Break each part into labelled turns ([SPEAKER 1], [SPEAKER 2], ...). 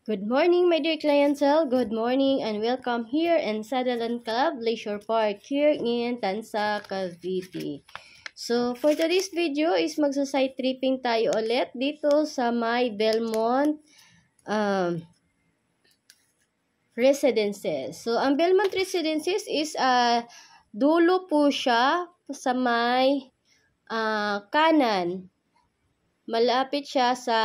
[SPEAKER 1] Good morning, my dear clientele. Good morning and welcome here in Sadalan Club Leisure Park here in Tansa, Cavite. So, for today's video is magsa-site tripping tayo ulit dito sa may Belmont Residences. So, ang Belmont Residences is dulo po siya sa may kanan. Malapit siya sa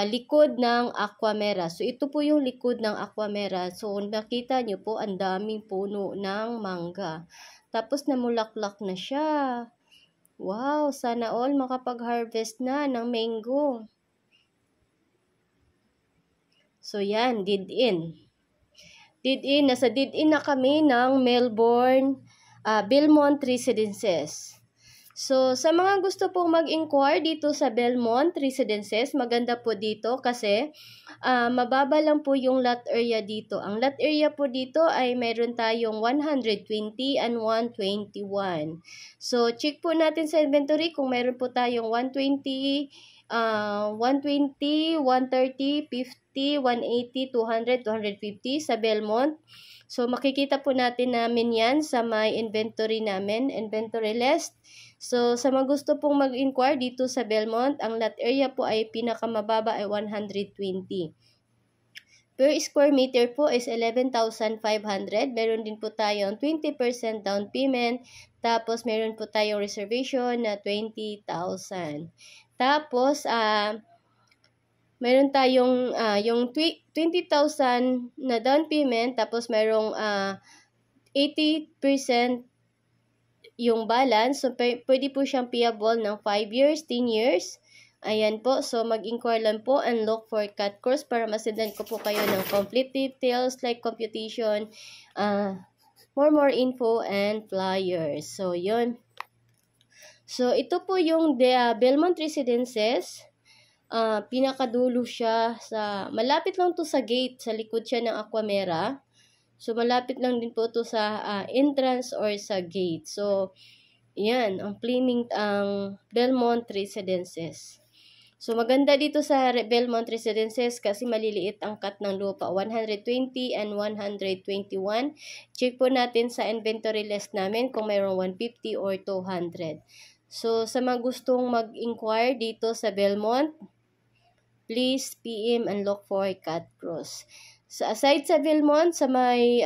[SPEAKER 1] likod ng Aquamera. So, ito po yung likod ng Aquamera. So, nakita nyo po, ang daming puno ng mangga. Tapos, namulaklak na siya. Wow, sana all makapag-harvest na ng mango. So, yan, dead in. Nasa dead in na kami ng Belmont Residences. So, sa mga gusto pong mag-inquire dito sa Belmont Residences, maganda po dito kasi mababa lang po yung lot area dito. Ang lot area po dito ay mayroon tayong 120 and 121. So, check po natin sa inventory kung mayroon po tayong 120, 130, 50, 180, 200, 250 sa Belmont. So, makikita po namin yan sa may inventory namin, inventory list. So, sa mga gusto pong mag-inquire dito sa Belmont, ang lot area po ay pinakamababa ay 120. Per square meter po is 11,500. Meron din po tayong 20% down payment. Tapos, meron po tayong reservation na 20,000. Tapos, meron tayong yung 20,000 na down payment. Tapos, merong 80% yung balance. So, pwede po siyang payable ng 5 years, 10 years. Ayan po. So, mag-inquire lang po and look for cut course para masendan ko po kayo ng complete details like computation, more info and flyers. So, yun. So, ito po yung Belmont Residences. Pinakadulo siya sa, malapit lang to sa gate, sa likod siya ng Aquamera. So, malapit lang din po ito sa entrance or sa gate. So, yan, ang Belmont Residences. So, maganda dito sa Belmont Residences kasi maliliit ang cut ng lupa. 120 and 121. Check po natin sa inventory list namin kung mayroong 150 or 200. So, sa mga gustong mag-inquire dito sa Belmont, please PM and look for cut cross. So, aside sa Belmont, sa may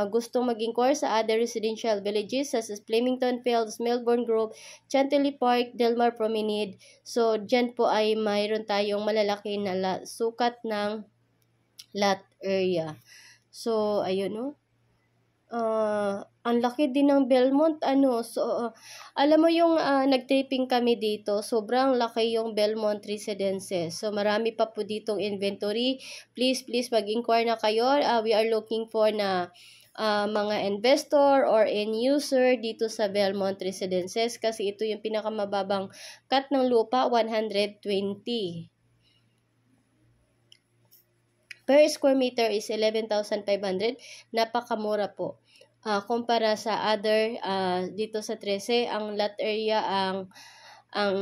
[SPEAKER 1] gustong mag-inquire sa other residential villages such as Flemington Fields, Melbourne Grove, Chantilly Park, Delmar Promenade. So, dyan po ay mayroon tayong malalaki na sukat ng lot area. So, ayun no. Ang laki din ng Belmont, So, alam mo yung nag-taping kami dito, sobrang laki yung Belmont Residences. So, marami pa po ditong inventory. Please mag-inquire na kayo. We are looking for na mga investor or end user dito sa Belmont Residences kasi ito yung pinakamababang cut ng lupa, 120. Per square meter is 11,500. Napakamura po. Kumpara sa other, dito sa 13, ang lot area, ang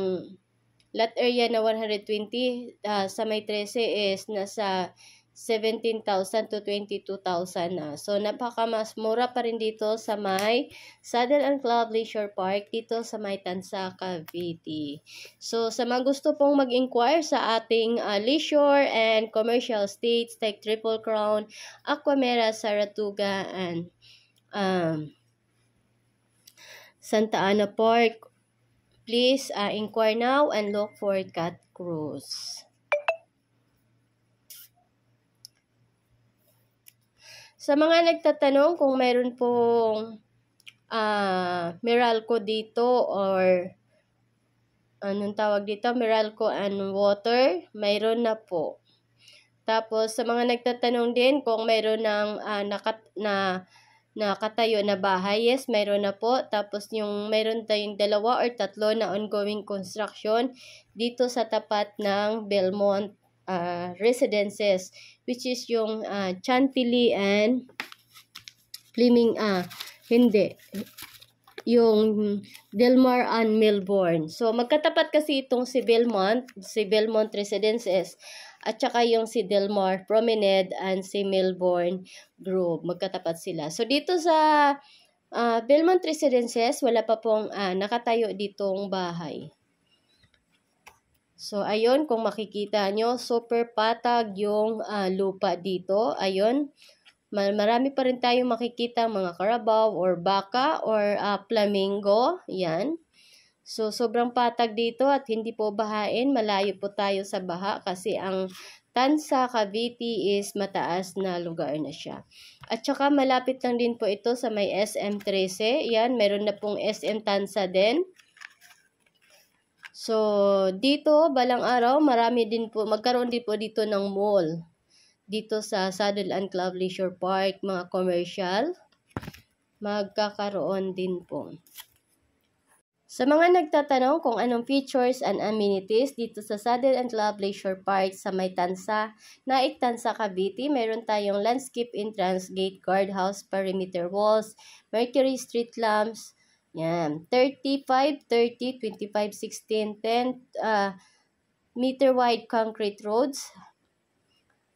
[SPEAKER 1] lot area na 120 sa may 13 is nasa 17,000 to 22,000 na. So, napakamas mura pa rin dito sa may Sadalan Club Leisure Park dito sa may Tansa, Cavite. So, sa mga gusto pong mag-inquire sa ating leisure and commercial estates like Triple Crown, Aquamera, Saratoga, and Santa Ana Park, please inquire now and look for cut cruise. Sa mga nagtatanong kung mayroon pong Meralco dito or anong tawag dito, Meralco and water, mayroon na po. Tapos sa mga nagtatanong din kung mayroon ng nakatayo na bahay, yes, mayroon na po. Tapos yung mayroon tayong 2 or 3 na ongoing construction dito sa tapat ng Belmont Residences, which is yung Chantilly and yung Delmar and Melbourne. So, magkatapat kasi itong si Belmont Residences at saka yung si Delmar Promenade and si Melbourne Grove. Magkatapat sila. So, dito sa Belmont Residences, wala pa pong nakatayo ditong bahay. So, ayun, kung makikita nyo, super patag yung lupa dito. Ayun, marami pa rin tayong makikita mga Carabao or baka or flamingo. Yan. So, sobrang patag dito at hindi po bahain. Malayo po tayo sa baha kasi ang Tansa, Cavite is mataas na lugar na siya. At saka malapit lang din po ito sa may SM13. Yan, meron na pong SM Tansa din. So, dito, balang araw, magkaroon din po dito ng mall. Dito sa Saddle and Club Leisure Park, mga commercial, magkakaroon din po. Sa mga nagtatanong kung anong features and amenities dito sa Saddle and Club Leisure Park sa may Tansa, Naik Tansa, Cavite, meron tayong landscape entrance gate, guardhouse, perimeter walls, Mercury street lamps, yan, 35, 30, 25, 16, 10 meter wide concrete roads.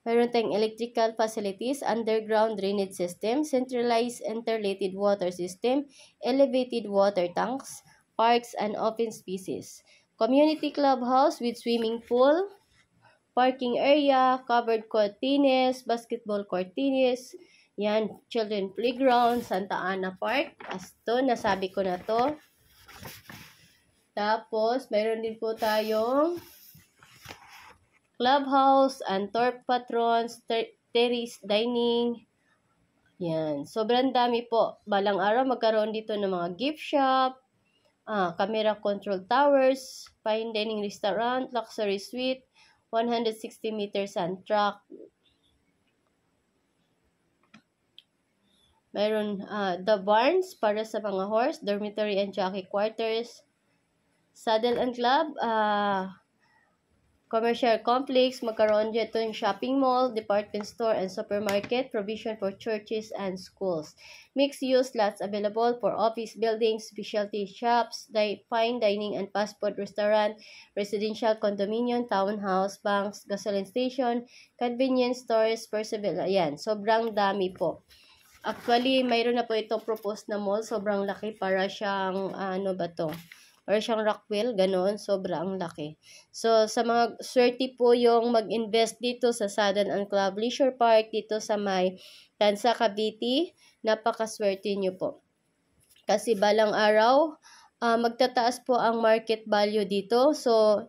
[SPEAKER 1] Meron tayong electrical facilities, underground drainage system, centralized interrelated water system, elevated water tanks, parks and open spaces, community clubhouse with swimming pool, parking area, covered court tennis, basketball court tennis, yan, children playground, Santa Ana Park, asto, nasabi ko na to. Tapos, meron din po tayong clubhouse and tour patrons, terrace dining. Yan. Sobrang dami po. Balang araw magkaroon dito ng mga gift shop, camera control towers, fine dining restaurant, luxury suite, 160 meters and truck. Meron the barns para sa mga horse, dormitory and jockey quarters, Saddle and Club, commercial complex, magkaroon dito yung shopping mall, department store, and supermarket, provision for churches and schools. Mixed-use lots available for office buildings, specialty shops, fine dining and fast food restaurant, residential condominium, townhouse, banks, gasoline station, convenience stores, Percival. Ayan, sobrang dami po. Actually, mayroon na po itong proposed na mall. Sobrang laki para siyang, ano ba to? Or siyang Rockwell, ganoon, sobrang laki. So, sa mga swerte po yung mag-invest dito sa Saddle and Club Leisure Park, dito sa may Tansa, Cavite, napakaswerte nyo po. Kasi balang araw, magtataas po ang market value dito. So,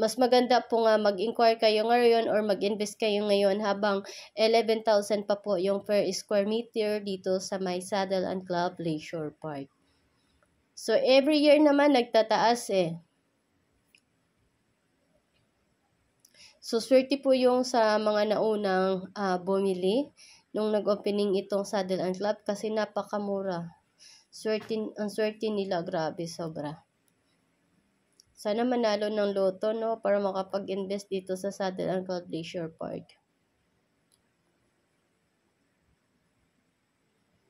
[SPEAKER 1] mas maganda po nga mag-inquire kayo ngayon or mag-invest kayo ngayon habang 11,000 pa po yung per square meter dito sa may Saddle and Club Leisure Park. So, every year naman nagtataas eh. So, swerte po yung sa mga naunang bumili nung nag-opening itong Saddle and Club kasi napakamura. Ang swerte nila, grabe, sobra. Sana manalo ng loto, no? Para makapag-invest dito sa Saddle and Club Leisure Park.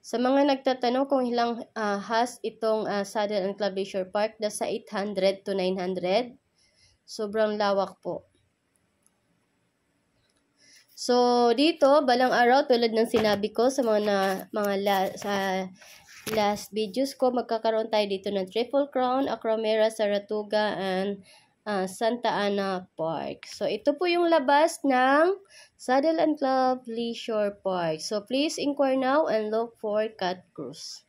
[SPEAKER 1] Sa mga nagtatanong kung ilang has itong Saddle and Club Leisure Park, nasa 800 to 900. Sobrang lawak po. So, dito, balang araw, tulad ng sinabi ko sa last videos ko, magkakaroon tayo dito ng Triple Crown, Acromera, Saratoga, and Santa Ana Park. So, ito po yung labas ng Saddle and Club Leisure Park. So, please inquire now and look for Cat Cruise.